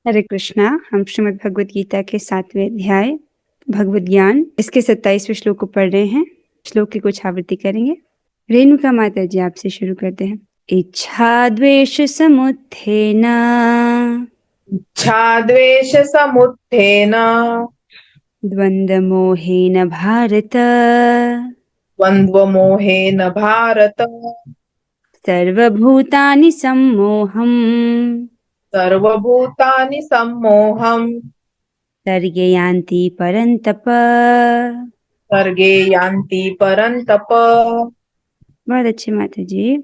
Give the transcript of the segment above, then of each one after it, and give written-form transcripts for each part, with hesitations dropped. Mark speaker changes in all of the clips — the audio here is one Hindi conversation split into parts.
Speaker 1: हरे कृष्णा। हम श्रीमद् भगवद गीता के 7वें अध्याय भगवद ज्ञान इसके 27वें श्लोक को पढ़ रहे हैं। श्लोक की कुछ आवृत्ति करेंगे। रेणुका माता जी आपसे शुरू करते हैं। इच्छा द्वेष समुत्थेन
Speaker 2: इच्छाद्वेषसमुत्थेन
Speaker 1: द्वन्द्व मोहेन भारत
Speaker 2: द्वन्द्वमोहेन भारत
Speaker 1: सर्वभूतानि सम्मोहम्
Speaker 2: सर्वभूतानि सम्मोहम्
Speaker 1: सर्गे यान्ति परन्तप।
Speaker 2: सर्गे यान्ति परन्तप।
Speaker 1: बहुत अच्छे माता जी।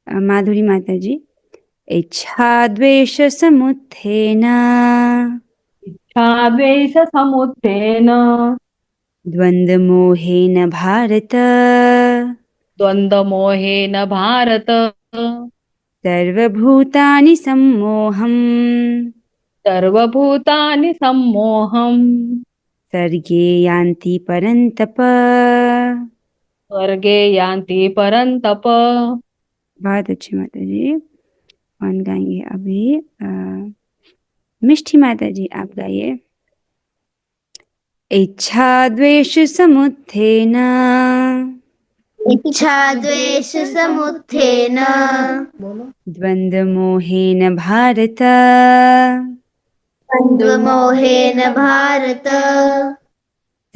Speaker 1: माधुरी माता जी। इच्छा द्वेष समुत्थेन
Speaker 3: द्वेषसमुत्थेन
Speaker 1: द्वन्द्वमोहेन भारत
Speaker 3: द्वन्द्वमोहेन भारत
Speaker 1: सर्वभूतानि सम्मोहम्
Speaker 3: सर्वभूतानि सम्मोहम्
Speaker 1: सर्गे यान्ति परन्तप।
Speaker 3: स्वर्गे यान्ति परन्तप।
Speaker 1: बहुत अच्छी माता जी। कौन गाएंगे अभी? मिष्ठी माता जी आप गाइए। इच्छा द्वेष समुत्थेन
Speaker 4: इच्छाद्वेषसमुत्थेन
Speaker 1: द्वन्द्वमोहेन भारत
Speaker 4: द्वन्द्वमोहेन भारत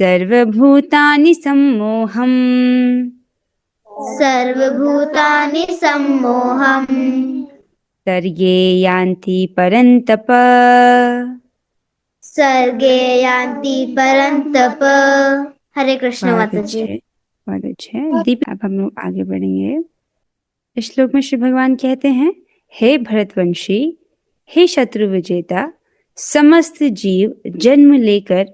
Speaker 1: सर्वभूतानि सम्मोहम्
Speaker 4: सर्वभूतानि सम्मोहम्
Speaker 1: सर्गे यान्ति परन्तप।
Speaker 4: सर्गे यान्ति परन्तप। हरे कृष्ण माता जी।
Speaker 1: बहुत अच्छे। दीप अब हम लोग आगे बढ़ेंगे। इस श्लोक में श्री भगवान कहते हैं, हे भरतवंशी, हे शत्रु विजेता, समस्त जीव जन्म लेकर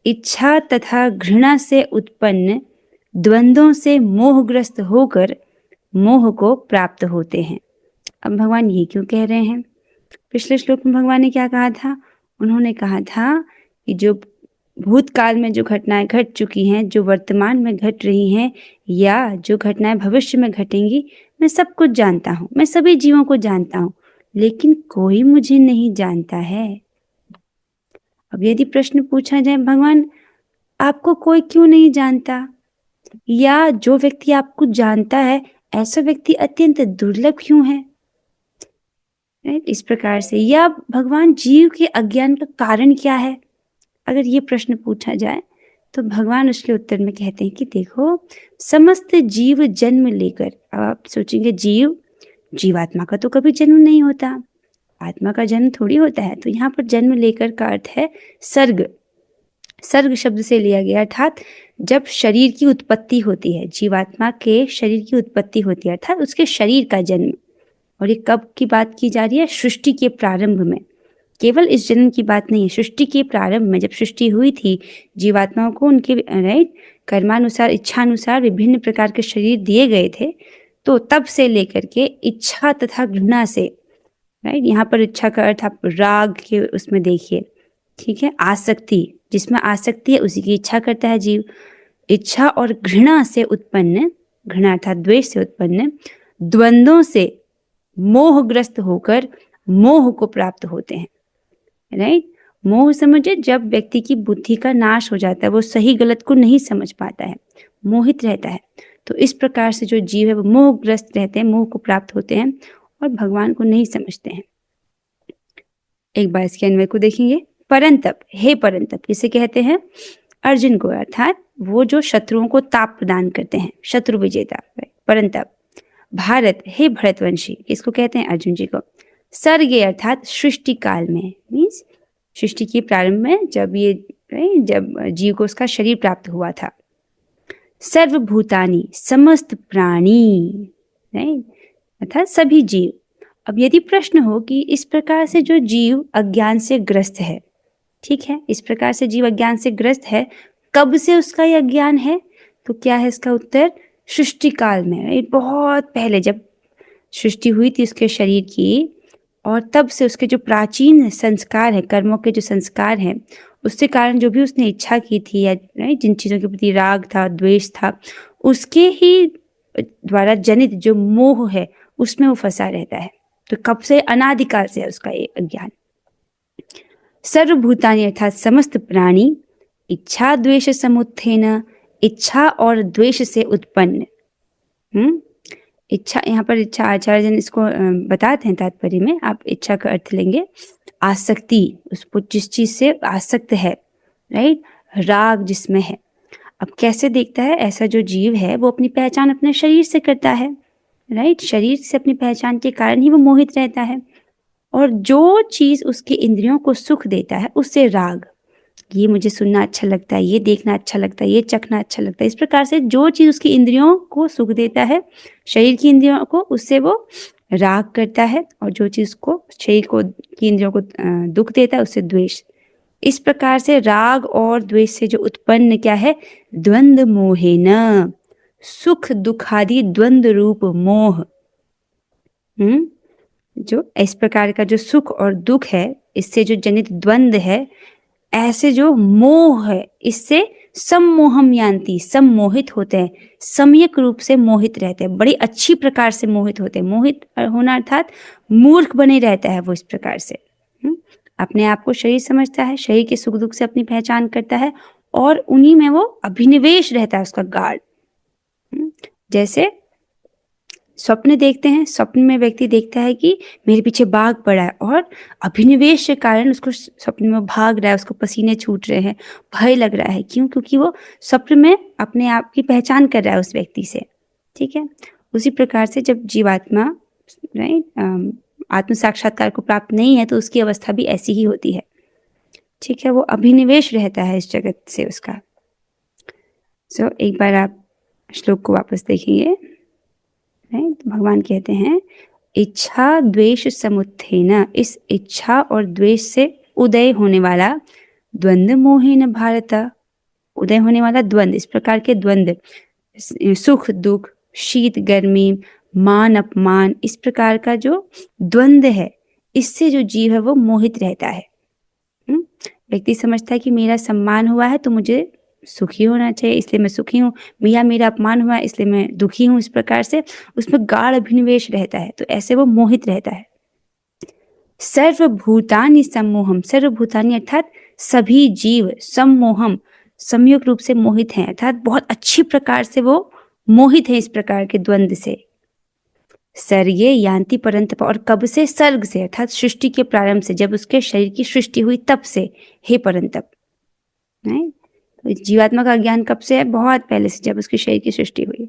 Speaker 1: इच्छा तथा घृणा से उत्पन्न द्वंद्वों से मोहग्रस्त होकर मोह को प्राप्त होते हैं। अब भगवान ये क्यों कह रहे हैं? पिछले श्लोक में भगवान ने क्या कहा था? उन्होंने कहा था कि जो भूतकाल में जो घटनाएं घट चुकी हैं, जो वर्तमान में घट रही हैं या जो घटनाएं भविष्य में घटेंगी, मैं सब कुछ जानता हूँ, मैं सभी जीवों को जानता हूँ, लेकिन कोई मुझे नहीं जानता है। अब यदि प्रश्न पूछा जाए, भगवान आपको कोई क्यों नहीं जानता, या जो व्यक्ति आपको जानता है ऐसा व्यक्ति अत्यंत दुर्लभ क्यों है? इस प्रकार से, या भगवान जीव के अज्ञान का कारण क्या है, अगर ये प्रश्न पूछा जाए तो भगवान उसके उत्तर में कहते हैं कि देखो, समस्त जीव जन्म लेकर, अब आप सोचेंगे जीवात्मा का तो कभी जन्म नहीं होता, आत्मा का जन्म थोड़ी होता है। तो यहाँ पर जन्म लेकर का अर्थ है सर्ग। सर्ग शब्द से लिया गया, अर्थात जब शरीर की उत्पत्ति होती है, जीवात्मा के शरीर की उत्पत्ति होती है, अर्थात उसके शरीर का जन्म। और ये कब की बात की जा रही है? सृष्टि के प्रारंभ में। केवल इस जन्म की बात नहीं है, सृष्टि के प्रारंभ में जब सृष्टि हुई थी, जीवात्माओं को उनके कर्मानुसार, इच्छानुसार विभिन्न प्रकार के शरीर दिए गए थे। तो तब से लेकर के इच्छा तथा घृणा से, यहाँ पर इच्छा का अर्थ आप राग के उसमें देखिए, ठीक है, आसक्ति, जिसमें आसक्ति है उसी की इच्छा करता है जीव। इच्छा और घृणा से उत्पन्न, घृणा अर्थात द्वेष से उत्पन्न द्वंद्वों से मोहग्रस्त होकर मोह को प्राप्त होते हैं। राइट? मोह समझे, जब व्यक्ति की बुद्धि का नाश हो जाता है, वो सही गलत को नहीं समझ पाता है, मोहित रहता है। तो इस प्रकार से जो जीव है वो मोहग्रस्त रहते हैं, मोह को प्राप्त होते हैं और भगवान को नहीं समझते हैं। एक बार इसके अन्वय को देखेंगे। परंतप, हे परंतप किसे कहते हैं? अर्जुन को, अर्थात वो जो शत्रुओं को ताप प्रदान करते हैं, शत्रु विजेता। परंतप। भारत, हे भरतवंशी, किसको कहते हैं? अर्जुन जी को। सर्गे अर्थात सृष्टि काल में, मीन्स सृष्टि के प्रारंभ में, जब जीव को उसका शरीर प्राप्त हुआ था। सर्वभूतानि, समस्त प्राणी, अर्थात सभी जीव। अब यदि प्रश्न हो कि इस प्रकार से जो जीव अज्ञान से ग्रस्त है, ठीक है, इस प्रकार से जीव अज्ञान से ग्रस्त है, कब से उसका यह अज्ञान है? तो क्या है इसका उत्तर? सृष्टि काल में, बहुत पहले जब सृष्टि हुई थी उसके शरीर की, और तब से उसके जो प्राचीन संस्कार है, कर्मों के जो संस्कार हैं, उसके कारण जो भी उसने इच्छा की थी या जिन चीज़ों के प्रति राग था, द्वेष था, उसके ही द्वारा जनित जो मोह है उसमें वो फंसा रहता है। तो कब से? अनादिकाल से है उसका ये अज्ञान। सर्वभूतानि अर्थात समस्त प्राणी इच्छा द्वेष समुत्थेन, इच्छा और द्वेष से उत्पन्न। इच्छा, यहाँ पर इच्छा आचार्य जन इसको बताते हैं तात्पर्य में। आप इच्छा का अर्थ लेंगे आसक्ति, उसको जिस चीज से आसक्त है, राइट, राग जिसमें है। अब कैसे देखता है? ऐसा जो जीव है वो अपनी पहचान अपने शरीर से करता है, राइट, शरीर से अपनी पहचान के कारण ही वो मोहित रहता है। और जो चीज उसके इंद्रियों को सुख देता है उससे राग, ये मुझे सुनना अच्छा लगता है, ये देखना अच्छा लगता है, ये चखना अच्छा लगता है, इस प्रकार से जो चीज उसकी इंद्रियों को सुख देता है, शरीर की इंद्रियों को, उससे वो राग करता है। और जो चीज को शरीर को की इंद्रियों को दुख देता है उससे द्वेष। इस प्रकार से राग और द्वेष से जो उत्पन्न क्या है? द्वंद मोहेन, सुख दुखादि द्वंद रूप मोह। जो इस प्रकार का जो सुख और दुख है, इससे जो जनित द्वंद है, ऐसे जो मोह है, इससे सम्मोहम यान्ति, सम्मोहित होते हैं, सम्यक रूप से मोहित रहते हैं, बड़ी अच्छी प्रकार से मोहित होते हैं। मोहित होना अर्थात मूर्ख बने रहता है वो इस प्रकार से। अपने आप को शरीर समझता है, शरीर के सुख दुख से अपनी पहचान करता है और उन्हीं में वो अभिनिवेश रहता है उसका गाढ़। जैसे स्वप्न देखते हैं, स्वप्न में व्यक्ति देखता है कि मेरे पीछे बाघ पड़ा है और अभिनिवेश के कारण उसको स्वप्न में भाग रहा है, उसको पसीने छूट रहे हैं, भय लग रहा है। क्यों? क्योंकि वो स्वप्न में अपने आप की पहचान कर रहा है उस व्यक्ति से। ठीक है, उसी प्रकार से जब जीवात्मा, राइट, आत्म साक्षात्कार को प्राप्त नहीं है तो उसकी अवस्था भी ऐसी ही होती है। ठीक है, वो अभिनिवेश रहता है इस जगत से उसका। एक बार आप श्लोक को वापस देखेंगे। तो भगवान कहते हैं इच्छा द्वेष समुत्थेन, इस इच्छा और द्वेष से उदय होने वाला द्वंद मोहेन भारत, उदय होने वाला द्वंद, इस प्रकार के द्वंद, सुख दुख, शीत गर्मी, मान अपमान, इस प्रकार का जो द्वंद है, इससे जो जीव है वो मोहित रहता है। व्यक्ति समझता है कि मेरा सम्मान हुआ है तो मुझे सुखी होना चाहिए, इसलिए मैं सुखी हूँ, या मेरा अपमान हुआ है इसलिए मैं दुखी हूँ। इस प्रकार से उसमें गाढ़ अभिनिवेश रहता है, तो ऐसे वो मोहित रहता है। सर्वभूतानि सम्मोहम, सर्वभूतानि अर्थात सभी जीव, सम्मोहम संयोग रूप से मोहित हैं, अर्थात बहुत अच्छी प्रकार से वो मोहित है इस प्रकार के द्वंद से। सर्गे यान्ति परंतप, और कब से? सर्ग से, अर्थात सृष्टि के प्रारंभ से, जब उसके शरीर की सृष्टि हुई तब से, हे परंतप। तो जीवात्मा का ज्ञान कब से है? बहुत पहले से, जब उसके शरीर की सृष्टि हुई।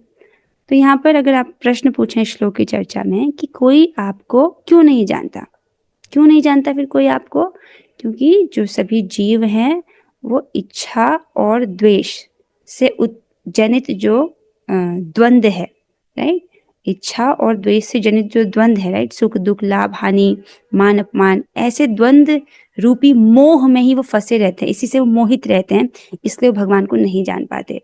Speaker 1: तो यहाँ पर अगर आप प्रश्न पूछें श्लोक की चर्चा में कि कोई आपको क्यों नहीं जानता, क्यों नहीं जानता फिर कोई आपको? क्योंकि जो सभी जीव हैं वो इच्छा और द्वेष से जनित जो द्वंद है, राइट, इच्छा और द्वेष से जनित जो द्वंद है, राइट, सुख दुख, लाभ हानि, मान अपमान, ऐसे द्वंद रूपी मोह में ही वो फंसे रहते हैं, इसी से वो मोहित रहते हैं, इसलिए वो भगवान को नहीं जान पाते,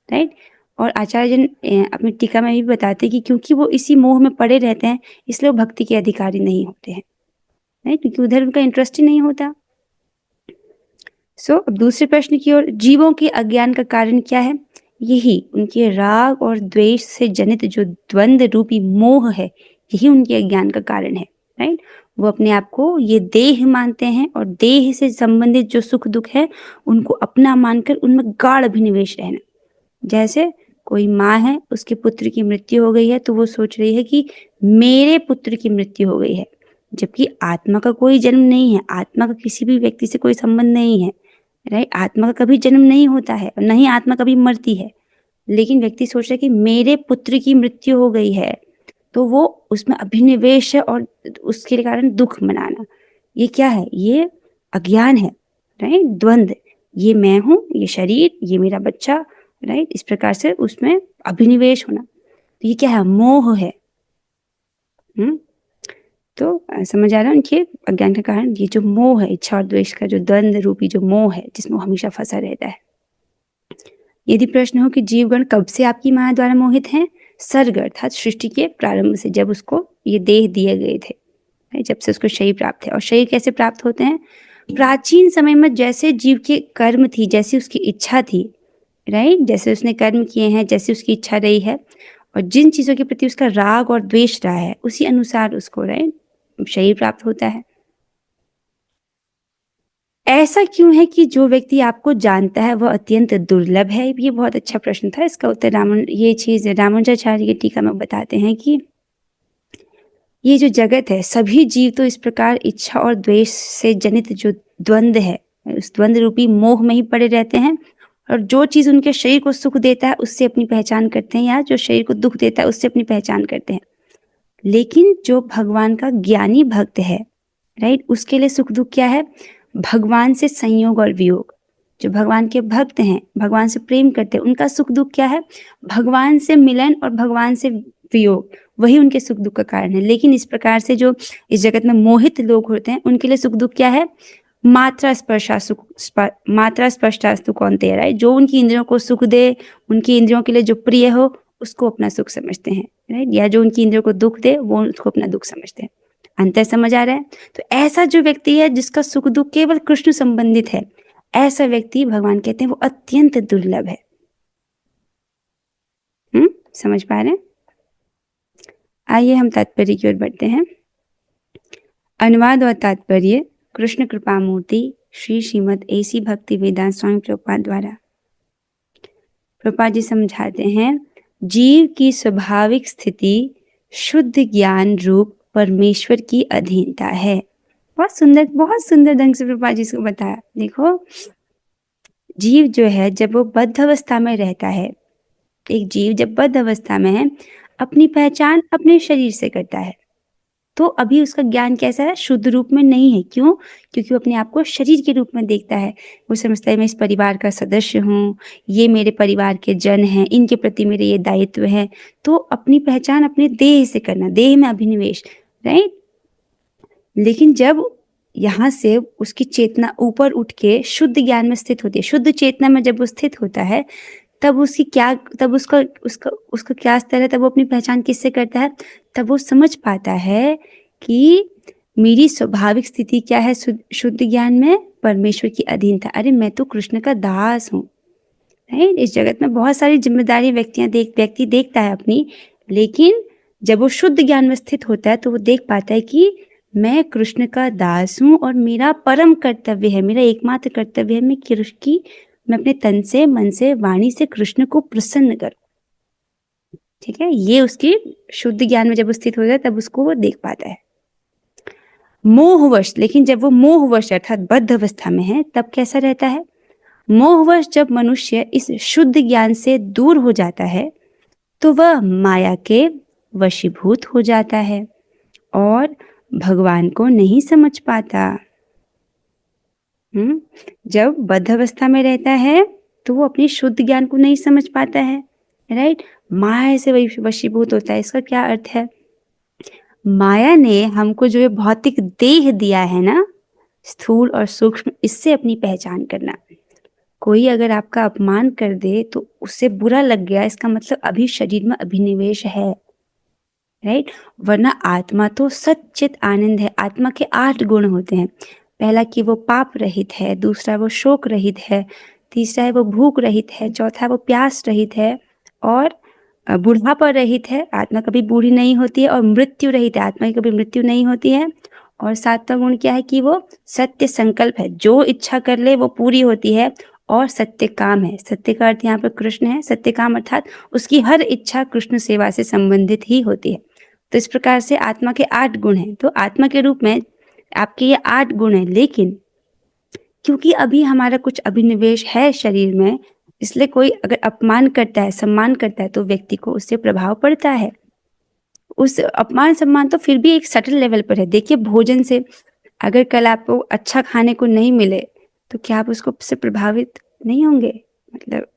Speaker 1: राइट। और आचार्य जन अपनी टीका में भी बताते हैं कि क्योंकि वो इसी मोह में पड़े रहते हैं इसलिए वो भक्ति के अधिकारी नहीं होते हैं, राइट, क्योंकि उधर उनका इंटरेस्ट ही नहीं होता। अब दूसरे प्रश्न की ओर, जीवों के अज्ञान का कारण क्या है? यही उनके राग और द्वेष से जनित जो द्वंद रूपी मोह है, यही उनके अज्ञान का कारण है, राइट। वो अपने आप को ये देह मानते हैं और देह से संबंधित जो सुख दुख है उनको अपना मानकर उनमें गाढ़ अभिनिवेश रहना। जैसे कोई माँ है, उसके पुत्र की मृत्यु हो गई है तो वो सोच रही है कि मेरे पुत्र की मृत्यु हो गई है, जबकि आत्मा का कोई जन्म नहीं है, आत्मा का किसी भी व्यक्ति से कोई संबंध नहीं है, राइट, आत्मा का कभी जन्म नहीं होता है और नहीं आत्मा कभी मरती है, लेकिन व्यक्ति सोच रहा है कि मेरे पुत्र की मृत्यु हो गई है, तो वो उसमें अभिनिवेश है और उसके कारण दुख मनाना। ये क्या है? ये अज्ञान है, राइट, द्वंद, ये मैं हूँ, ये शरीर, ये मेरा बच्चा, राइट, इस प्रकार से उसमें अभिनिवेश होना, तो ये क्या है? मोह है। तो समझ आ रहा है उनके अज्ञान का कारण? ये जो मोह है, इच्छा और द्वेष का जो द्वंद रूपी जो मोह है, जिसमें वो हमेशा फंसा रहता है। यदि प्रश्न हो कि जीवगण कब से आपकी माया द्वारा मोहित हैं? सर्ग अर्थात सृष्टि के प्रारंभ से, जब उसको ये देह दिए गए थे, जब से उसको शरीर प्राप्त है। और शरीर कैसे प्राप्त होते हैं? प्राचीन समय में जैसे जीव के कर्म थी, जैसी उसकी इच्छा थी, राइट, जैसे उसने कर्म किए हैं, जैसी उसकी इच्छा रही है और जिन चीजों के प्रति उसका राग और द्वेष रहा है, उसी अनुसार उसको, राइट, शरीर प्राप्त होता है। ऐसा क्यों है कि जो व्यक्ति आपको जानता है वह अत्यंत दुर्लभ है? ये बहुत अच्छा प्रश्न था। इसका उत्तर ये चीज रामानुजाचार्य की टीका में बताते हैं कि ये जो जगत है, सभी जीव तो इस प्रकार इच्छा और द्वेष से जनित जो द्वंद्व है, उस द्वंद्व रूपी मोह में ही पड़े रहते हैं, और जो चीज उनके शरीर को सुख देता है उससे अपनी पहचान करते हैं, या जो शरीर को दुख देता है उससे अपनी पहचान करते हैं। लेकिन जो भगवान का ज्ञानी भक्त है, राइट, उसके लिए सुख दुख क्या है? भगवान से संयोग और वियोग। जो भगवान के भक्त हैं, भगवान से प्रेम करते हैं, उनका सुख दुख क्या है? भगवान से मिलन और भगवान से वियोग, वही उनके सुख दुख का कारण है। लेकिन इस प्रकार से जो इस जगत में मोहित लोग होते हैं, उनके लिए सुख दुख क्या है? मात्रा स्पर्शास्तु कौन्तेय, राइट, जो उनकी इंद्रियों को सुख दे, उनकी इंद्रियों के लिए जो प्रिय हो, उसको अपना सुख समझते हैं, राइट, या जो उनकी इंद्रियों को दुख दे वो उसको अपना दुख समझते हैं। अंतर समझ आ रहा है? तो ऐसा जो व्यक्ति है जिसका सुख दुख केवल कृष्ण संबंधित है, ऐसा व्यक्ति भगवान कहते हैं वो अत्यंत दुर्लभ है। समझ पा रहे हैं? आइए हम तात्पर्य की ओर बढ़ते हैं। अनुवाद और तात्पर्य कृष्ण कृपा मूर्ति श्री श्रीमद एसी भक्ति वेदांत स्वामी प्रभुपाद द्वारा। प्रभुपाद जी समझाते हैं, जीव की स्वाभाविक स्थिति शुद्ध ज्ञान रूप परमेश्वर की अधीनता है। बहुत सुंदर ढंग से प्रभुपाद जी इसको बताया। देखो, जीव जो है जब वो बद्ध अवस्था में रहता है, एक जीव जब बद्ध अवस्था में है, अपनी पहचान अपने शरीर से करता है, तो अभी उसका ज्ञान कैसा है? शुद्ध रूप में नहीं है। क्यों? क्योंकि वो अपने आप को शरीर के रूप में देखता है। वो समझता है मैं इस परिवार का सदस्य हूँ, ये मेरे परिवार के जन हैं, इनके प्रति मेरे ये दायित्व है। तो अपनी पहचान अपने देह से करना, देह में अभिनिवेश, राइट। लेकिन जब यहाँ से उसकी चेतना ऊपर उठ के शुद्ध ज्ञान में स्थित होती है, शुद्ध चेतना में जब वो स्थित होता है, तब उसका क्या स्तर है? तब वो अपनी पहचान किससे करता है? तब वो समझ पाता है कि मेरी स्वाभाविक स्थिति क्या है शुद्ध ज्ञान में? परमेश्वर की अधीनता। अरे मैं तो कृष्ण का दास हूँ, राइट। इस जगत में बहुत सारी जिम्मेदारी व्यक्ति देखता है अपनी, लेकिन जब वो शुद्ध ज्ञान में स्थित होता है तो वो देख पाता है कि मैं कृष्ण का दास हूँ और मेरा परम कर्तव्य है, मेरा एकमात्र कर्तव्य है मैं अपने तन से, मन से, वाणी से कृष्ण को प्रसन्न करूं। ठीक है, ये उसकी शुद्ध ज्ञान में जब स्थित हो जाए तब उसको वो देख पाता है। मोहवश, लेकिन जब वो मोहवश अर्थात बद्ध अवस्था में है, तब कैसा रहता है? मोहवश जब मनुष्य इस शुद्ध ज्ञान से दूर हो जाता है तो वह माया के वशीभूत हो जाता है और भगवान को नहीं समझ पाता। जब बद्ध अवस्था में रहता है तो वो अपनी शुद्ध ज्ञान को नहीं समझ पाता है, राइट। माया से वशीभूत होता है। इसका क्या अर्थ है? माया ने हमको जो ये भौतिक देह दिया है ना, स्थूल और सूक्ष्म, इससे अपनी पहचान करना। कोई अगर आपका अपमान कर दे तो उससे बुरा लग गया, इसका मतलब अभी शरीर में अभिनिवेश है, राइट। वरना आत्मा तो सच्चित आनंद है। आत्मा के 8 गुण होते हैं। पहला कि वो पाप रहित है, दूसरा वो शोक रहित है, तीसरा है वो भूख रहित है, चौथा वो प्यास रहित है, और बुढ़ापा रहित है, आत्मा कभी बूढ़ी नहीं होती है, और मृत्यु रहित है, आत्मा की कभी मृत्यु नहीं होती है, और 7वां गुण क्या है कि वो सत्य संकल्प है, जो इच्छा कर ले वो पूरी होती है, और सत्य काम है। सत्य का अर्थ यहाँ पर कृष्ण है। सत्य काम अर्थात उसकी हर इच्छा कृष्ण सेवा से संबंधित ही होती है। तो इस प्रकार से आत्मा के 8 गुण हैं। तो आत्मा के रूप में आपके ये 8 गुण हैं, लेकिन क्योंकि अभी हमारा कुछ अभिनिवेश है शरीर में, इसलिए कोई अगर अपमान करता है, सम्मान करता है, तो व्यक्ति को उससे प्रभाव पड़ता है। उस अपमान सम्मान तो फिर भी एक सटल लेवल पर है। देखिए, भोजन से अगर कल आपको अच्छा खाने को नहीं मिले तो क्या आप उसको से प्रभावित नहीं होंगे? मतलब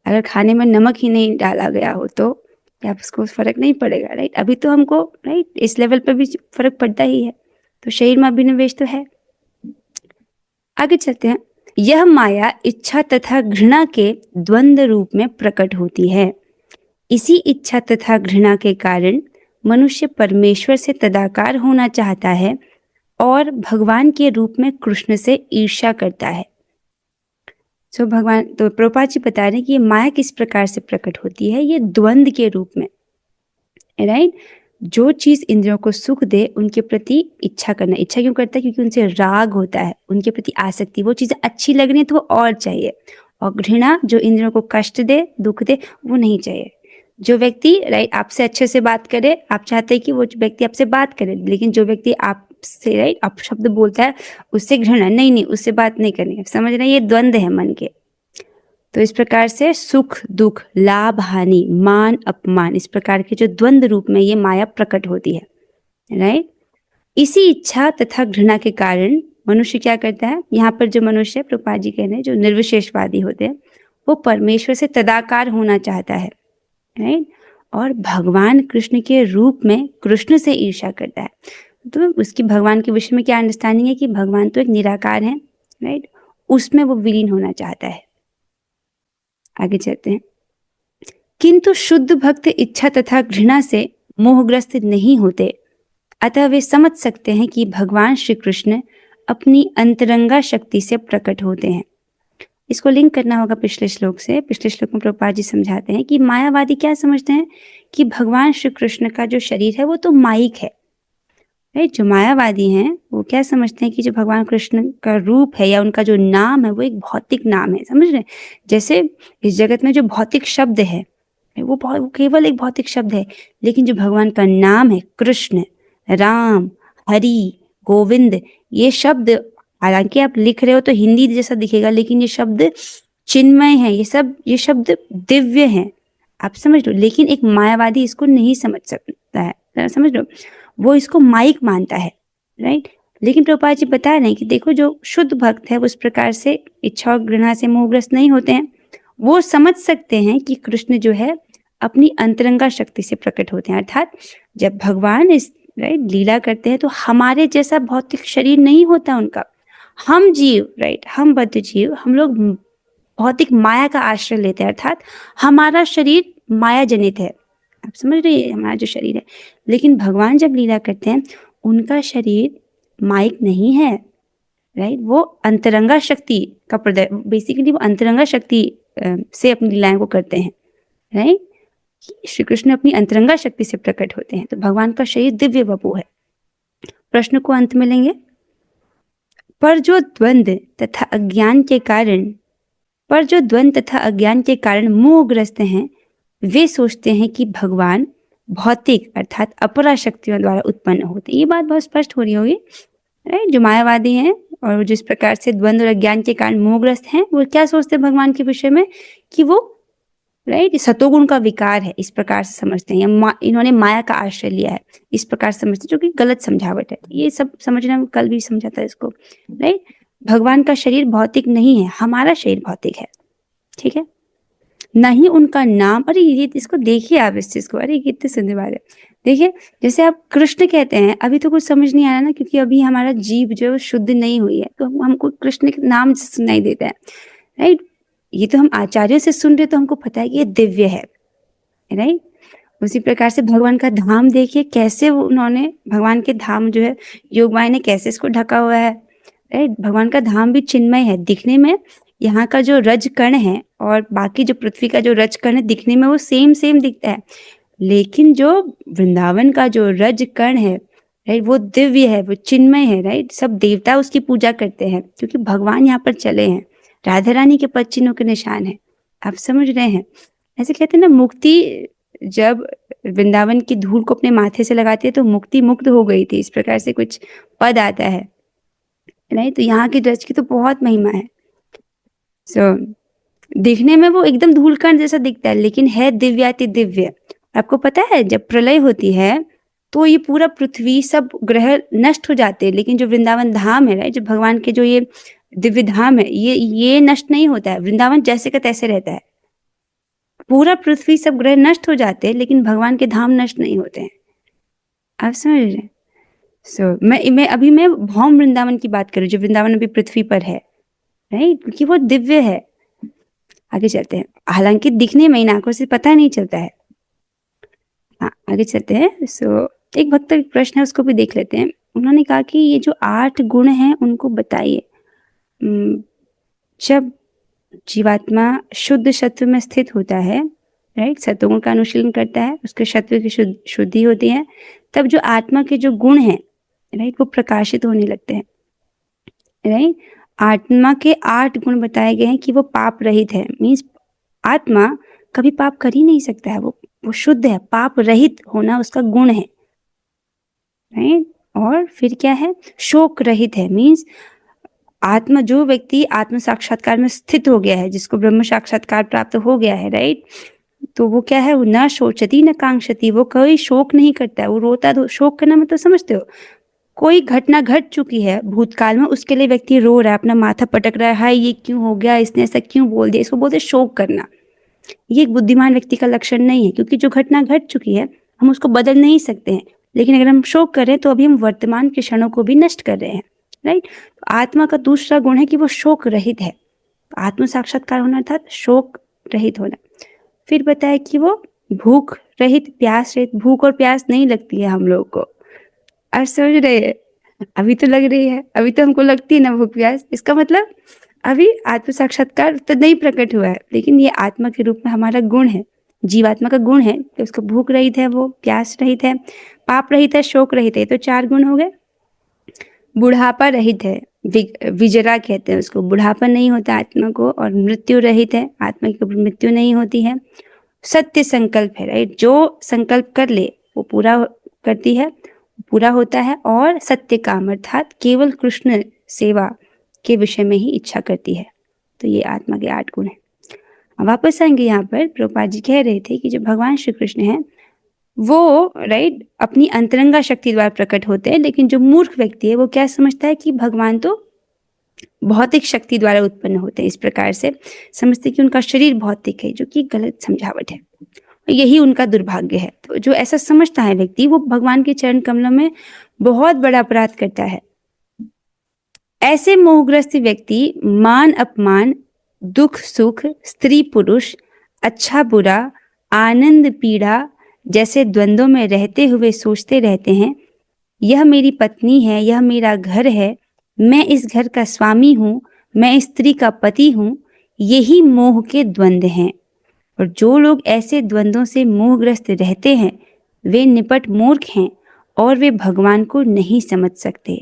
Speaker 1: अगर खाने में नमक ही नहीं डाला गया हो तो क्या उसको फर्क नहीं पड़ेगा, राइट। अभी तो हमको, राइट, इस लेवल पर भी फर्क पड़ता ही है। तो शरीर में अभिनिवेश तो है। आगे चलते हैं। यह माया इच्छा तथा घृणा के द्वंद्व रूप में प्रकट होती है। इसी इच्छा तथा घृणा के कारण मनुष्य परमेश्वर से तदाकार होना चाहता है और भगवान के रूप में कृष्ण से ईर्ष्या करता है। तो प्रभुपाद जी बता रहे हैं कि ये माया किस प्रकार से प्रकट होती है? ये द्वंद्व के रूप में, राइट। जो चीज इंद्रियों को सुख दे उनके प्रति इच्छा करना। इच्छा क्यों करता है? क्योंकि उनसे राग होता है, उनके प्रति आसक्ति, वो चीजें अच्छी लग रही है तो वो और चाहिए। और घृणा जो इंद्रियों को कष्ट दे, दुख दे, वो नहीं चाहिए। जो व्यक्ति राइट आपसे अच्छे से बात करे, आप चाहते हैं कि वो व्यक्ति आपसे बात करे, लेकिन जो व्यक्ति आपसे राइट आप शब्द बोलता है उससे घृणा, नहीं नहीं उससे बात नहीं करनी है। समझ रहे हैं? ये द्वंद्व है मन के। तो इस प्रकार से सुख दुख, लाभ हानि, मान अपमान, इस प्रकार के जो द्वंद्व रूप में ये माया प्रकट होती है, राइट। इसी इच्छा तथा घृणा के कारण मनुष्य क्या करता है? यहाँ पर जो मनुष्य प्रभुपाद जी कह रहे हैं जो निर्विशेषवादी होते हैं, वो परमेश्वर से तदाकार होना चाहता है, राइट। और भगवान कृष्ण के रूप में कृष्ण से ईर्ष्या करता है। तो उसकी भगवान के विषय में क्या अंडरस्टैंडिंग है कि भगवान तो एक निराकार है, राइट, उसमें वो विलीन होना चाहता है। आगे चलते हैं। किंतु शुद्ध भक्त इच्छा तथा घृणा से मोहग्रस्त नहीं होते, अतः वे समझ सकते हैं कि भगवान श्री कृष्ण अपनी अंतरंगा शक्ति से प्रकट होते हैं। इसको लिंक करना होगा पिछले श्लोक से। पिछले श्लोक में प्रभुपाद जी समझाते हैं कि मायावादी क्या समझते हैं कि भगवान श्री कृष्ण का जो शरीर है वो तो माइक है, राइट। जो मायावादी हैं वो क्या समझते हैं कि जो भगवान कृष्ण का रूप है या उनका जो नाम है वो एक भौतिक नाम है। समझ रहे हैं? जैसे इस जगत में जो भौतिक शब्द है वो केवल एक भौतिक शब्द है, लेकिन जो भगवान का नाम है कृष्ण, राम, हरि, गोविंद, ये शब्द हालांकि आप लिख रहे हो तो हिंदी जैसा दिखेगा, लेकिन ये शब्द चिन्मय है, ये शब्द दिव्य हैं। आप समझ लो। लेकिन एक मायावादी इसको नहीं समझ सकता है, समझ लो, वो इसको माइक मानता है, राइट। लेकिन प्रभुपाद जी बता रहे हैं कि देखो जो शुद्ध भक्त है वो इस प्रकार से इच्छा और घृणा से मोहग्रस्त नहीं होते हैं। वो समझ सकते हैं कि कृष्ण जो है अपनी अंतरंगा शक्ति से प्रकट होते हैं। अर्थात जब भगवान इस राइट लीला करते हैं तो हमारे जैसा भौतिक शरीर नहीं होता उनका। हम जीव, राइट, हम बद्ध जीव, हम लोग भौतिक माया का आश्रय लेते हैं, अर्थात हमारा शरीर माया जनित है। आप समझ रहे हैं? हमारा जो शरीर है, लेकिन भगवान जब लीला करते हैं उनका शरीर माइक नहीं है, राइट। वो अंतरंगा शक्ति का बेसिकली वो अंतरंगा शक्ति से अपनी लीलाएं को करते हैं, राइट। श्री कृष्ण अपनी अंतरंगा शक्ति से प्रकट होते हैं। तो भगवान का शरीर दिव्य वपु है। प्रश्न को अंत में लेंगे। पर जो द्वंद्व तथा अज्ञान के कारण मोहग्रस्त हैं, वे सोचते हैं कि भगवान भौतिक अर्थात अपरा शक्तियों द्वारा उत्पन्न होते हैं। ये बात बहुत स्पष्ट हो रही होगी, राइट। जो मायावादी हैं और जिस प्रकार से द्वंद्व और अज्ञान के कारण मोहग्रस्त हैं, वो क्या सोचते हैं भगवान के विषय में कि वो राइट सतोगुण का विकार है, इस प्रकार से समझते हैं। या इन्होंने माया का आश्रय लिया है, इस प्रकार से समझते हैं, जो कि गलत समझावट है। ये सब समझना कल भी समझा था इसको, राइट। भगवान का शरीर भौतिक नहीं है, हमारा शरीर भौतिक है, ठीक है। नहीं उनका नाम, अरे ये इसको देखिए आप इस चीज को, अरे कितने सुंदर बात है। देखिए जैसे आप कृष्ण कहते हैं, अभी तो कुछ समझ नहीं आ रहा ना, क्योंकि अभी हमारा जीव जो है वो शुद्ध नहीं हुई है, तो हमको कृष्ण के नाम से सुनाई देता है, राइट। ये तो हम आचार्यों से सुन रहे तो हमको पता है कि ये दिव्य है, राइट। उसी प्रकार से भगवान का धाम देखिए कैसे उन्होंने भगवान के धाम जो है योगमाया ने कैसे इसको ढका हुआ है, राइट। भगवान का धाम भी चिन्मय है दिखने में। यहाँ का जो रज कण है और बाकी जो पृथ्वी का जो रज कण है दिखने में वो सेम दिखता है, लेकिन जो वृंदावन का जो रज कण है, राइट, वो दिव्य है, वो चिन्मय है, राइट। सब देवता उसकी पूजा करते हैं क्योंकि भगवान यहाँ पर चले हैं, राधा रानी के पद चिन्हों के निशान है। आप समझ रहे हैं? ऐसे कहते हैं ना, मुक्ति जब वृंदावन की धूल को अपने माथे से लगाती है तो मुक्ति मुक्त हो गई थी, इस प्रकार से कुछ पद आता है, राइट। तो यहाँ की रज की तो बहुत महिमा है। दिखने में वो एकदम धूलकण जैसा दिखता है, लेकिन है दिव्याति दिव्य। आपको पता है जब प्रलय होती है तो ये पूरा पृथ्वी सब ग्रह नष्ट हो जाते हैं, लेकिन जो वृंदावन धाम है, राइट, जो भगवान के जो ये दिव्य धाम है, ये नष्ट नहीं होता है। वृंदावन जैसे का तैसे रहता है। पूरा पृथ्वी सब ग्रह नष्ट हो जाते हैं, लेकिन भगवान के धाम नष्ट नहीं होते हैं। आप समझ रहे हैं? मैं भौम वृंदावन की बात करूं, जो वृंदावन अभी पृथ्वी पर है, राइट, क्योंकि वो दिव्य है। आगे चलते हैं। हालांकि दिखने में इन आंखों से पता नहीं चलता है। हाँ, आगे चलते हैं। एक भक्त का प्रश्न है, उसको भी देख लेते हैं। उन्होंने कहा कि ये जो 8 गुण हैं उनको बताइए। जब जीवात्मा शुद्ध सत्व में स्थित होता है, राइट, सत्वगुण का अनुशीलन करता है, उसके सत्व की शुद्धि होती है, तब जो आत्मा के जो गुण हैं, राइट, वो प्रकाशित होने लगते हैं। राइट, आत्मा के 8 गुण बताए गए हैं कि वो पाप रहित है। मीन्स आत्मा कभी पाप कर ही नहीं सकता है, वो शुद्ध है, पाप रहित होना उसका गुण है। राइट, और फिर क्या है, शोक रहित है। मीन्स आत्मा, जो व्यक्ति आत्म साक्षात्कार में स्थित हो गया है, जिसको ब्रह्म साक्षात्कार प्राप्त हो गया है, राइट, तो वो क्या है, वो न शोचती न कांक्षती, वो कोई शोक नहीं करता है, वो रोता। तो शोक करना मतलब समझते हो, कोई घटना घट चुकी है भूतकाल में, उसके लिए व्यक्ति रो रहा है, अपना माथा पटक रहा है, हाय ये क्यों हो गया, इसने ऐसा क्यों बोल दिया, इसको बोलते शोक करना। ये एक बुद्धिमान व्यक्ति का लक्षण नहीं है, क्योंकि जो घटना घट चुकी है हम उसको बदल नहीं सकते हैं। लेकिन अगर हम शोक करें तो अभी हम वर्तमान के क्षणों को भी नष्ट कर रहे हैं। राइट, आत्मा का दूसरा गुण है कि वो शोक रहित है। आत्म साक्षात्कार होना अर्थात शोक रहित होना। फिर बताया कि वो भूख रहित, प्यास रहित। भूख और प्यास नहीं लगती है हम लोग को, और समझ रहे हैं, अभी तो लग रही है, अभी तो हमको लगती है ना भूख प्यास। इसका मतलब अभी आत्म साक्षात्कार तो नहीं प्रकट हुआ है, लेकिन ये आत्मा के रूप में हमारा गुण है, जीवात्मा का गुण है कि उसको भूख रहित है, वो प्यास रहित है, पाप रहित है, शोक रहित है। तो 4 गुण हो गए। बुढ़ापा रहित है, विजरा कहते हैं उसको, बुढ़ापा नहीं होता आत्मा को। और मृत्यु रहित है, आत्मा की मृत्यु नहीं होती है। सत्य संकल्प है, राइट, जो संकल्प कर ले वो पूरा करती है, पूरा होता है। और सत्य काम अर्थात केवल कृष्ण सेवा के विषय में ही इच्छा करती है। तो ये आत्मा के 8 गुण हैं। अब वापस आएंगे यहाँ पर, प्रभुपाद जी कह रहे थे कि जो भगवान श्री कृष्ण हैं वो, राइट, अपनी अंतरंगा शक्ति द्वारा प्रकट होते हैं। लेकिन जो मूर्ख व्यक्ति है वो क्या समझता है कि भगवान तो भौतिक शक्ति द्वारा उत्पन्न होते हैं, इस प्रकार से समझते कि उनका शरीर भौतिक है, जो कि गलत समझावट है, यही उनका दुर्भाग्य है। तो जो ऐसा समझता है व्यक्ति, वो भगवान के चरण कमलों में बहुत बड़ा अपराध करता है। ऐसे मोहग्रस्त व्यक्ति मान अपमान, दुख सुख, स्त्री पुरुष, अच्छा बुरा, आनंद पीड़ा जैसे द्वंद्वों में रहते हुए सोचते रहते हैं, यह मेरी पत्नी है, यह मेरा घर है, मैं इस घर का स्वामी हूँ, मैं इस स्त्री का पति हूँ। यही मोह के द्वंद्व हैं। और जो लोग ऐसे द्वंद्वों से मोहग्रस्त रहते हैं वे निपट मूर्ख हैं और वे भगवान को नहीं समझ सकते।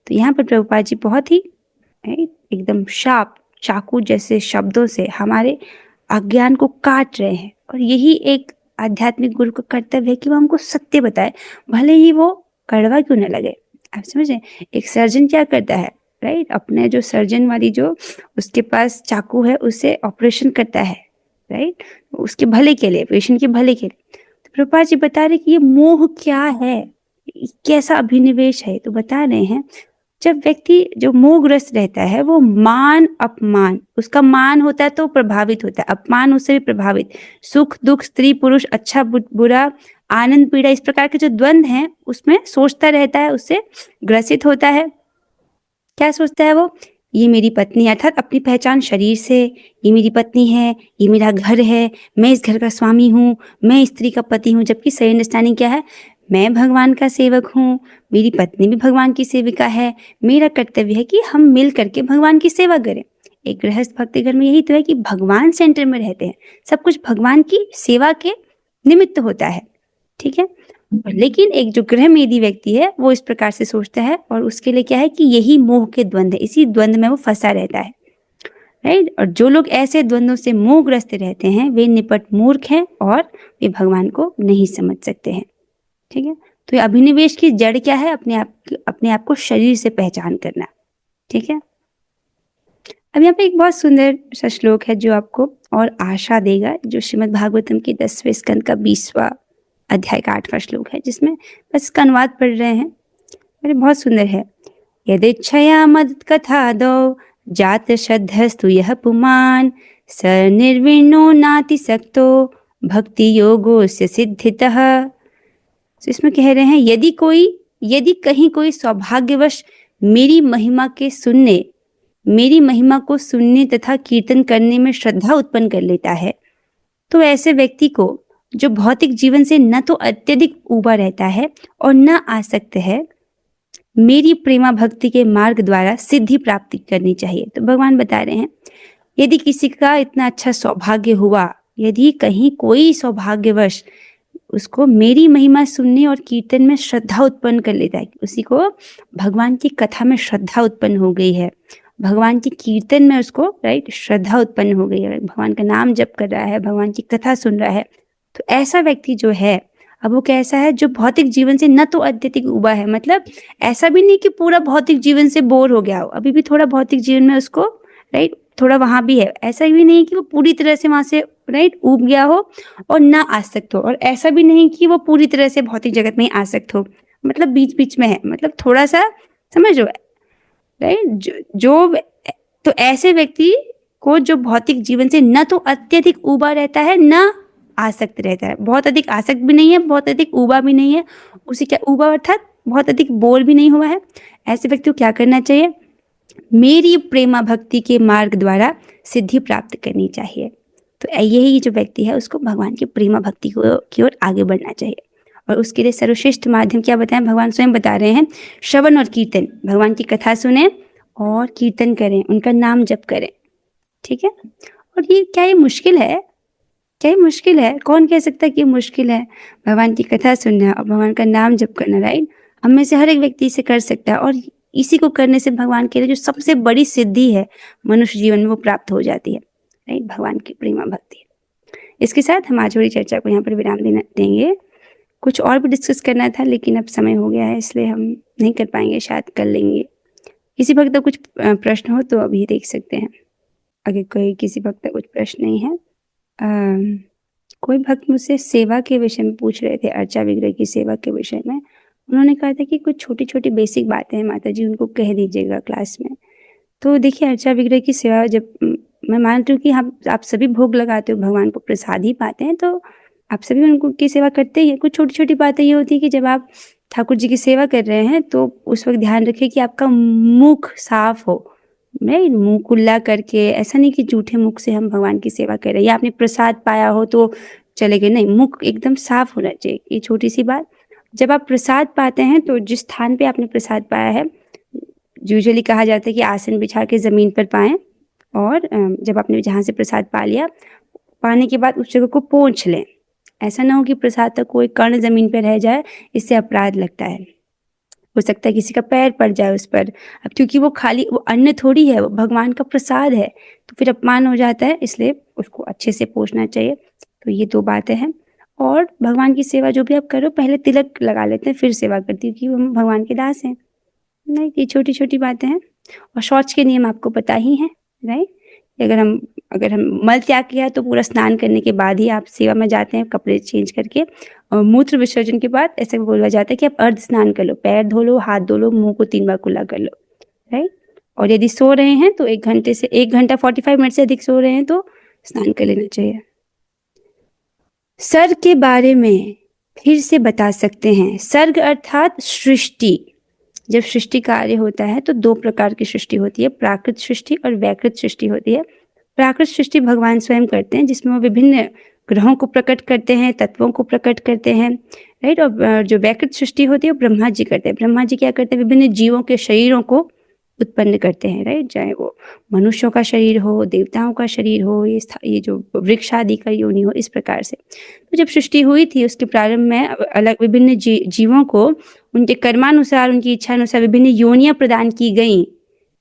Speaker 1: तो यहाँ पर प्रभुपाद जी बहुत ही एकदम शार्प चाकू जैसे शब्दों से हमारे अज्ञान को काट रहे हैं। और यही एक आध्यात्मिक गुरु का कर्तव्य है कि वो हमको सत्य बताए, भले ही वो कड़वा क्यों न लगे। आप समझे, एक सर्जन क्या करता है, राइट, अपने जो सर्जन वाली जो उसके पास चाकू है उससे ऑपरेशन करता है, राइट, उसके भले के लिए, पेशेंट के भले के लिए। तो प्रभुपाद जी बता रहे कि ये मोह क्या है, कैसा अभिनिवेश है। तो बता रहे हैं जब व्यक्ति जो मोहग्रस्त रहता है वो मान अपमान, उसका मान होता है तो प्रभावित होता है, अपमान उससे भी प्रभावित, सुख दुख, स्त्री पुरुष, अच्छा बुरा, आनंद पीड़ा, इस प्रकार के जो द्वंद्व हैं उसमें सोचता रहता है, उससे ग्रसित होता है। क्या सोचता है वो, ये मेरी पत्नी, अर्थात अपनी पहचान शरीर से, ये मेरी पत्नी है, ये मेरा घर है, मैं इस घर का स्वामी हूँ, मैं स्त्री का पति हूँ। जबकि सही अंडरस्टैंडिंग क्या है, मैं भगवान का सेवक हूँ, मेरी पत्नी भी भगवान की सेविका है, मेरा कर्तव्य है कि हम मिल करके भगवान की सेवा करें। एक गृहस्थ भक्ति घर में यही तो है कि भगवान सेंटर में रहते हैं, सब कुछ भगवान की सेवा के निमित्त होता है, ठीक है। लेकिन एक जो गृह में यदि व्यक्ति है वो इस प्रकार से सोचता है और उसके लिए क्या है कि यही मोह के द्वंद्व है, इसी द्वंद्व में वो फंसा रहता है, राइट। और जो लोग ऐसे द्वंद्वों से मोहग्रस्त रहते हैं वे निपट मूर्ख हैं और वे भगवान को नहीं समझ सकते हैं, ठीक है। तो ये अभिनिवेश की जड़ क्या है, अपने आप को शरीर से पहचान करना, ठीक है। अब यहाँ पे एक बहुत सुंदर सा श्लोक है जो आपको और आशा देगा, जो श्रीमद् भागवतम की 10वें स्कंद का 20वां अध्याय का 8वां श्लोक है, जिसमें बस इसका अनुवाद पढ़ रहे हैं। अरे बहुत सुंदर है। यदिच्छया मद कथा दो जात श्रद्धस्तु यह पुमान स निर्विण्णो नाति सक्तो भक्ति योगो से सिद्धितः। तो इसमें कह रहे हैं यदि कहीं कोई सौभाग्यवश मेरी महिमा को सुनने तथा कीर्तन करने में श्रद्धा उत्पन्न कर लेता है, तो ऐसे व्यक्ति को जो भौतिक जीवन से न तो अत्यधिक ऊबा रहता है और न आसक्त है, मेरी प्रेमा भक्ति के मार्ग द्वारा सिद्धि प्राप्ति करनी चाहिए। तो भगवान बता रहे हैं यदि किसी का इतना अच्छा सौभाग्य हुआ यदि कहीं कोई सौभाग्यवश उसको मेरी महिमा सुनने और कीर्तन में श्रद्धा उत्पन्न कर लेता है, उसी को भगवान की कथा में श्रद्धा उत्पन्न हो गई है, भगवान की कीर्तन में उसको राइट श्रद्धा उत्पन्न हो गई है, भगवान का नाम जप कर रहा है, भगवान की कथा सुन रहा है, तो ऐसा व्यक्ति जो है अब वो कैसा है, जो भौतिक जीवन से न तो अत्यधिक उबा है, मतलब ऐसा भी नहीं कि पूरा भौतिक जीवन से बोर हो गया हो, अभी भी थोड़ा भौतिक जीवन में उसको राइट थोड़ा वहां भी है, ऐसा भी नहीं कि वो पूरी तरह से वहां से राइट उब गया हो और ना आसक्त हो, और ऐसा भी नहीं कि वो पूरी तरह से भौतिक जगत में ही आसक्त हो, मतलब बीच बीच में है, मतलब थोड़ा सा समझ लो राइट। जो तो ऐसे व्यक्ति को जो भौतिक जीवन से न तो अत्यधिक उबा रहता है न आसक्त रहता है, बहुत अधिक आसक्त भी नहीं है, बहुत अधिक उबा भी नहीं है, उसे क्या उबा अर्थात बहुत अधिक बोर भी नहीं हुआ है, ऐसे व्यक्ति को क्या करना चाहिए, मेरी प्रेमा भक्ति के मार्ग द्वारा सिद्धि प्राप्त करनी चाहिए। तो यही जो व्यक्ति है उसको भगवान की प्रेमा भक्ति की ओर आगे बढ़ना चाहिए, और उसके लिए सर्वश्रेष्ठ माध्यम क्या बताएं, भगवान स्वयं बता रहे हैं, श्रवण और कीर्तन, भगवान की कथा सुने और कीर्तन करें, उनका नाम जप करें, ठीक है। और ये क्या ये मुश्किल है, क्या ये मुश्किल है, कौन कह सकता है कि ये मुश्किल है, भगवान की कथा सुनना और भगवान का नाम जप करना राइट, हम में से हर एक व्यक्ति इसे कर सकता है, और इसी को करने से भगवान के लिए जो सबसे बड़ी सिद्धि है मनुष्य जीवन में वो प्राप्त हो जाती है राइट, भगवान की प्रेमा भक्ति। इसके साथ हम आज वाली चर्चा को यहाँ पर विराम देंगे, कुछ और भी डिस्कस करना था लेकिन अब समय हो गया है इसलिए हम नहीं कर पाएंगे, शायद कर लेंगे। किसी भक्त का कुछ प्रश्न हो तो अभी देख सकते हैं, अगर कोई किसी भक्त का कुछ प्रश्न नहीं है। कोई भक्त मुझसे सेवा के विषय में पूछ रहे थे, अर्चा विग्रह की सेवा के विषय में, उन्होंने कहा था कि कुछ छोटी छोटी बेसिक बातें हैं माता जी, उनको कह दीजिएगा क्लास में। तो देखिए अर्चा विग्रह की सेवा, जब मैं मानती हूँ कि आप सभी भोग लगाते हो, भगवान को प्रसाद ही पाते हैं, तो आप सभी उनको की सेवा करते ही हैं। कुछ छोटी छोटी बातें ये होती है कि जब आप ठाकुर जी की सेवा कर रहे हैं तो उस वक्त ध्यान रखिए कि आपका मुख साफ हो, नहीं मुंह कुल्ला करके, ऐसा नहीं कि जूठे मुख से हम भगवान की सेवा कर रहे हैं, या आपने प्रसाद पाया हो तो चले गए, नहीं, मुख एकदम साफ होना चाहिए। ये छोटी सी बात। जब आप प्रसाद पाते हैं तो जिस स्थान पे आपने प्रसाद पाया है, यूजुअली कहा जाता है कि आसन बिछा के जमीन पर पाएं, और जब आपने जहाँ से प्रसाद पा लिया, पाने के बाद उस जगह को पोंछ लें, ऐसा ना हो कि प्रसाद तक कोई कण जमीन पर रह जाए, इससे अपराध लगता है, हो सकता है किसी का पैर पड़ जाए उस पर, अब क्योंकि वो खाली वो अन्न थोड़ी है, वो भगवान का प्रसाद है, तो फिर अपमान हो जाता है, इसलिए उसको अच्छे से पोंछना चाहिए। तो ये दो बातें हैं। और भगवान की सेवा जो भी आप करो, पहले तिलक लगा लेते हैं फिर सेवा करती हूँ, क्योंकि हम भगवान के दास हैं, नहीं, ये छोटी छोटी बातें हैं। और शौच के नियम आपको पता ही हैं राइट, अगर हम मल त्याग किया है तो पूरा स्नान करने के बाद ही आप सेवा में जाते हैं, कपड़े चेंज करके, और मूत्र विसर्जन के बाद ऐसा बोला जाता है कि आप अर्ध स्नान कर लो, पैर धो लो, हाथ धो लो, मुंह को 3 बार कुल्ला कर लो राइट। और यदि सो रहे हैं तो 1 घंटा 45 मिनट से अधिक सो रहे हैं तो स्नान कर लेना चाहिए। सर्ग के बारे में फिर से बता सकते हैं, सर्ग अर्थात सृष्टि। जब सृष्टि कार्य होता है तो 2 प्रकार की सृष्टि होती है, प्राकृत सृष्टि और वैकृत सृष्टि होती है। प्राकृत सृष्टि भगवान स्वयं करते हैं, जिसमें वो विभिन्न ग्रहों को प्रकट करते हैं, तत्वों को प्रकट करते हैं राइट। और जो वैकृत सृष्टि होती है वो ब्रह्मा जी करते हैं। ब्रह्मा जी क्या करते हैं, विभिन्न जीवों के शरीरों को उत्पन्न करते हैं राइट, चाहे वो मनुष्यों का शरीर हो, देवताओं का शरीर हो, ये जो वृक्ष आदि का योनि हो, इस प्रकार से। तो जब सृष्टि हुई थी उसके प्रारंभ में अलग विभिन्न जीवों को उनके कर्मानुसार, उनकी इच्छा अनुसार विभिन्न योनियां प्रदान की गई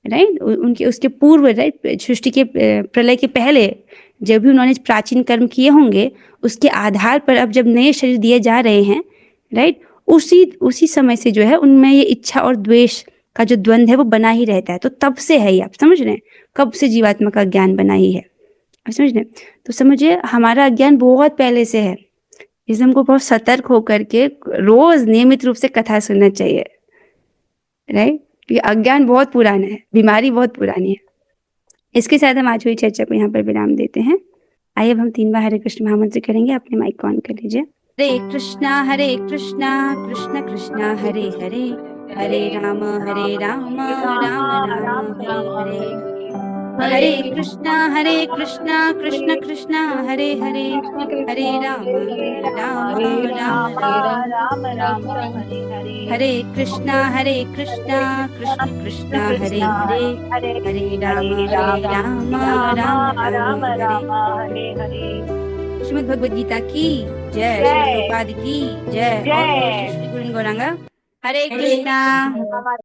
Speaker 1: राइट। उनके उसके पूर्व राइट, सृष्टि के प्रलय के पहले जब भी उन्होंने प्राचीन कर्म किए होंगे, उसके आधार पर अब जब नए शरीर दिए जा रहे हैं राइट, उसी समय से जो है उनमें ये इच्छा और द्वेष का जो द्वंद्व है वो बना ही रहता है। तो तब से है ये, आप समझ रहे हैं, कब से जीवात्मा का ज्ञान बना ही है, आप समझ रहे हैं। तो समझिए हमारा अज्ञान बहुत पहले से है, इसलिए हमको बहुत सतर्क होकर के रोज नियमित रूप से कथा सुनना चाहिए राइट। ये अज्ञान बहुत पुराना है, बीमारी बहुत पुरानी है। इसके साथ हम आज हुई चर्चा को यहाँ पर विराम देते हैं। आइए अब हम 3 बार हरे कृष्ण महामंत्र करेंगे, अपने माइक को ऑन कर लीजिए। हरे कृष्णा कृष्ण कृष्णा हरे हरे, हरे राम राम राम हरे हरे, हरे कृष्णा कृष्ण कृष्णा हरे हरे, हरे राम राम राम हरे कृष्णा कृष्ण कृष्णा हरे हरे, हरे राम राम राम हरे हरे। श्रीमद् भगवद गीता की जय, श्रील प्रभुपाद की जय। और श्री गुरु गौरांग हरे कृष्णा।